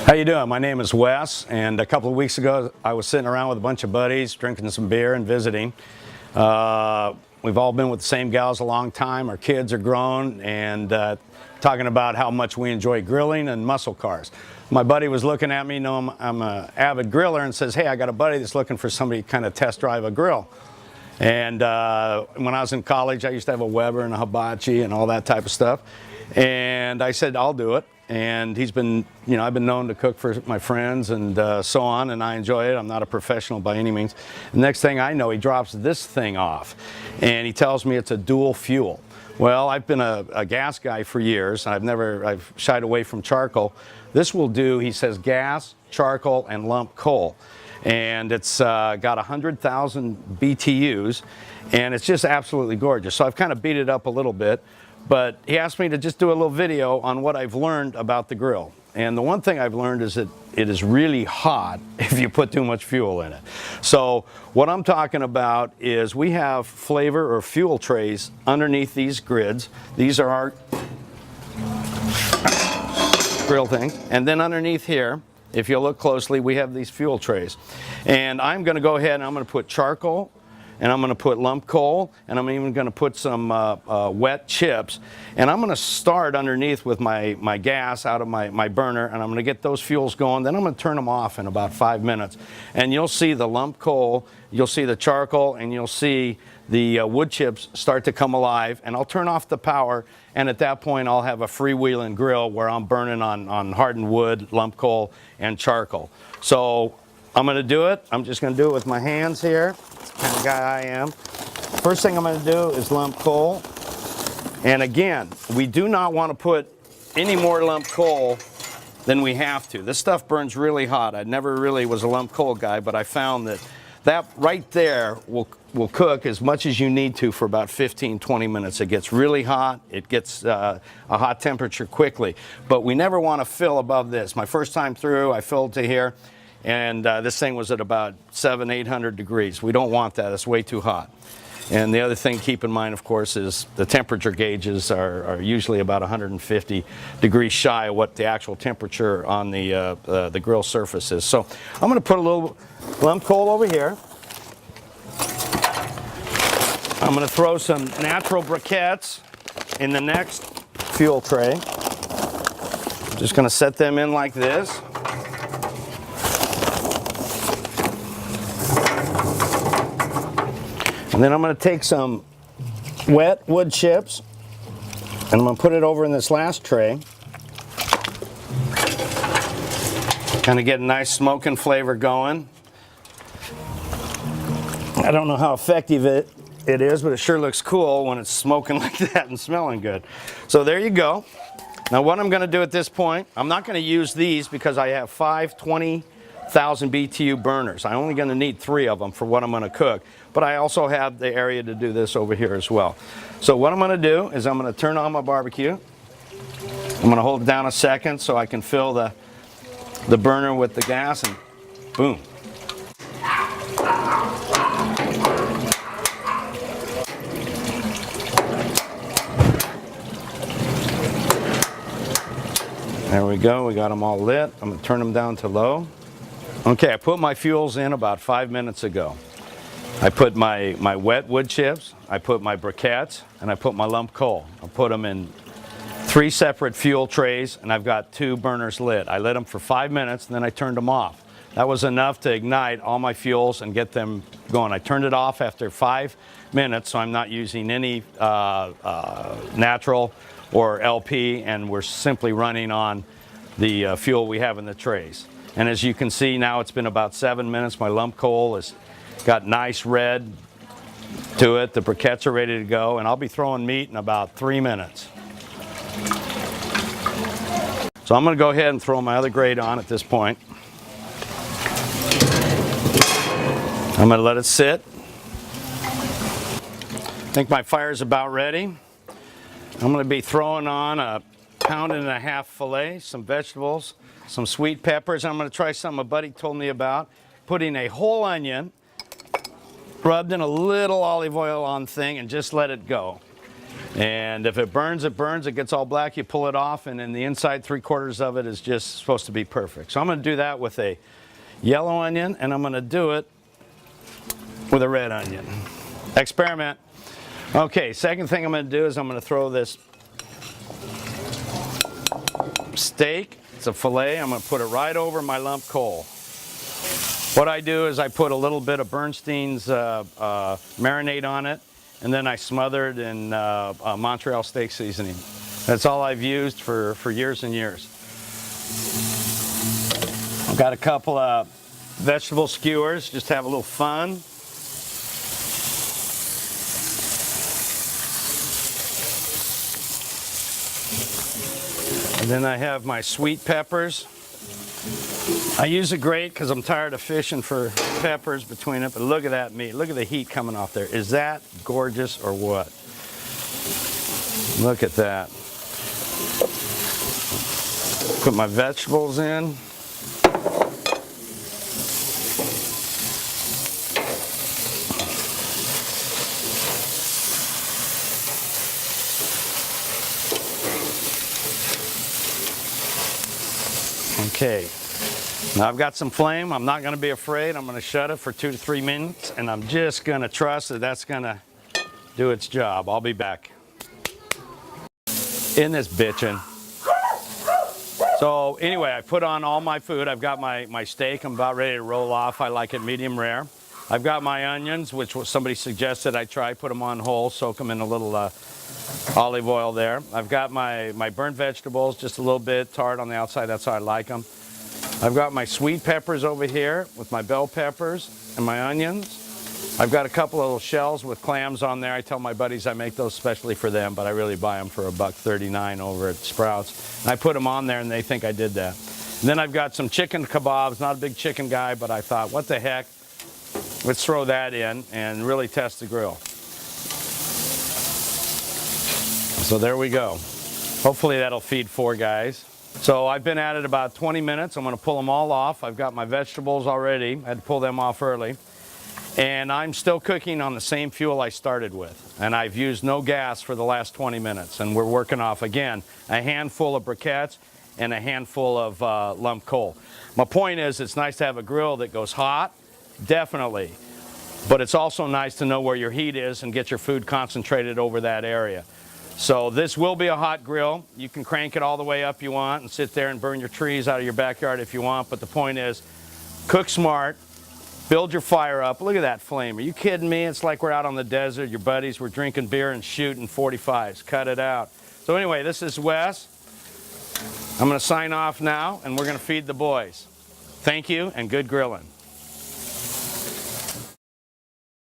How you doing? My name is Wes, and a couple of weeks ago I was sitting around with a bunch of buddies drinking some beer and visiting. We've all been with the same gals a long time. Our kids are grown, and talking about how much we enjoy grilling and muscle cars. My buddy was looking at me, I'm an avid griller, and says, hey, I got a buddy that's looking for somebody to kind of test drive a grill. And when I was in college, I used to have a Weber and a Hibachi and all that type of stuff. And I said, I'll do it. And he's been, I've been known to cook for my friends and so on, and I enjoy it. I'm not a professional by any means. The next thing I know, he drops this thing off, and he tells me it's a dual fuel. Well, I've been a gas guy for years. I've shied away from charcoal. This will do, he says, gas, charcoal, and lump coal. And it's got 100,000 BTUs, and it's just absolutely gorgeous. So I've kind of beat it up a little bit. But he asked me to just do a little video on what I've learned about the grill. And the one thing I've learned is that it is really hot if you put too much fuel in it. So what I'm talking about is we have flavor or fuel trays underneath these grids. These are our grill things. And then underneath here, if you look closely, we have these fuel trays. And I'm going to go ahead and I'm going to put charcoal, and I'm going to put lump coal, and I'm even going to put some wet chips. And I'm going to start underneath with my gas out of my burner, and I'm going to get those fuels going. Then I'm going to turn them off in about 5 minutes. And you'll see the lump coal, you'll see the charcoal, and you'll see the wood chips start to come alive. And I'll turn off the power, and at that point I'll have a freewheeling grill where I'm burning on hardened wood, lump coal, and charcoal. So I'm going to do it. I'm just going to do it with my hands here. That's the kind of guy I am. First thing I'm going to do is lump coal. And again, we do not want to put any more lump coal than we have to. This stuff burns really hot. I never really was a lump coal guy, but I found that right there will cook as much as you need to for about 15-20 minutes. It gets really hot. It gets a hot temperature quickly. But we never want to fill above this. My first time through, I filled to here. And this thing was at about 700-800 degrees. We don't want that. It's way too hot. And the other thing to keep in mind, of course, is the temperature gauges are usually about 150 degrees shy of what the actual temperature on the grill surface is. So I'm going to put a little lump coal over here. I'm going to throw some natural briquettes in the next fuel tray. I'm just going to set them in like this. And then I'm going to take some wet wood chips, and I'm going to put it over in this last tray. Kind of get a nice smoking flavor going. I don't know how effective it is, but it sure looks cool when it's smoking like that and smelling good. So there you go. Now what I'm going to do at this point, I'm not going to use these because I have 5 20,000 BTU burners. I'm only going to need 3 of them for what I'm going to cook. But I also have the area to do this over here as well. So what I'm going to do is I'm going to turn on my barbecue. I'm going to hold it down a second so I can fill the burner with the gas, and boom. There we go. We got them all lit. I'm going to turn them down to low. Okay, I put my fuels in about 5 minutes ago. I put my wet wood chips, I put my briquettes, and I put my lump coal. I put them in 3 separate fuel trays, and I've got 2 burners lit. I lit them for 5 minutes, and then I turned them off. That was enough to ignite all my fuels and get them going. I turned it off after 5 minutes, so I'm not using any natural or LP, and we're simply running on the fuel we have in the trays. And as you can see, now it's been about 7 minutes. My lump coal has got nice red to it. The briquettes are ready to go, and I'll be throwing meat in about 3 minutes. So I'm going to go ahead and throw my other grate on at this point. I'm going to let it sit. I think my fire's about ready. I'm going to be throwing on a 1.5 pound filet, some vegetables, some sweet peppers. I'm going to try something a buddy told me about, putting a whole onion rubbed in a little olive oil on thing and just let it go. And if it burns, it burns. It gets all black, you pull it off, and then the inside 3/4 of it is just supposed to be perfect. So I'm going to do that with a yellow onion, and I'm going to do it with a red onion. Experiment. Okay, second thing I'm going to do is I'm going to throw this steak. It's a filet. I'm going to put it right over my lump coal. What I do is I put a little bit of Bernstein's marinade on it, and then I smother it in Montreal steak seasoning. That's all I've used for years and years. I've got a couple of vegetable skewers, just to have a little fun. And then I have my sweet peppers. I use a grate because I'm tired of fishing for peppers between it, but look at that meat. Look at the heat coming off there. Is that gorgeous or what? Look at that. Put my vegetables in. Okay, now I've got some flame. I'm not going to be afraid. I'm going to shut it for 2 to 3 minutes, and I'm just going to trust that that's going to do its job. I'll be back. In this bitchin'. So anyway, I put on all my food. I've got my steak. I'm about ready to roll off. I like it medium rare. I've got my onions, which somebody suggested I try. Put them on whole, soak them in a little olive oil there. I've got my burnt vegetables, just a little bit tart on the outside. That's how I like them. I've got my sweet peppers over here with my bell peppers and my onions. I've got a couple of little shells with clams on there. I tell my buddies I make those specially for them, but I really buy them for $1.39 over at Sprouts. And I put them on there, and they think I did that. And then I've got some chicken kebabs. Not a big chicken guy, but I thought, what the heck? Let's throw that in and really test the grill. So there we go. Hopefully that'll feed 4 guys. So I've been at it about 20 minutes. I'm going to pull them all off. I've got my vegetables already. I had to pull them off early. And I'm still cooking on the same fuel I started with. And I've used no gas for the last 20 minutes. And we're working off, again, a handful of briquettes and a handful of lump coal. My point is, it's nice to have a grill that goes hot, definitely. But it's also nice to know where your heat is and get your food concentrated over that area. So this will be a hot grill. You can crank it all the way up you want and sit there and burn your trees out of your backyard if you want. But the point is, cook smart. Build your fire up. Look at that flame. Are you kidding me? It's like we're out on the desert. Your buddies were drinking beer and shooting 45s. Cut it out. So anyway, this is Wes. I'm going to sign off now, and we're going to feed the boys. Thank you, and good grilling.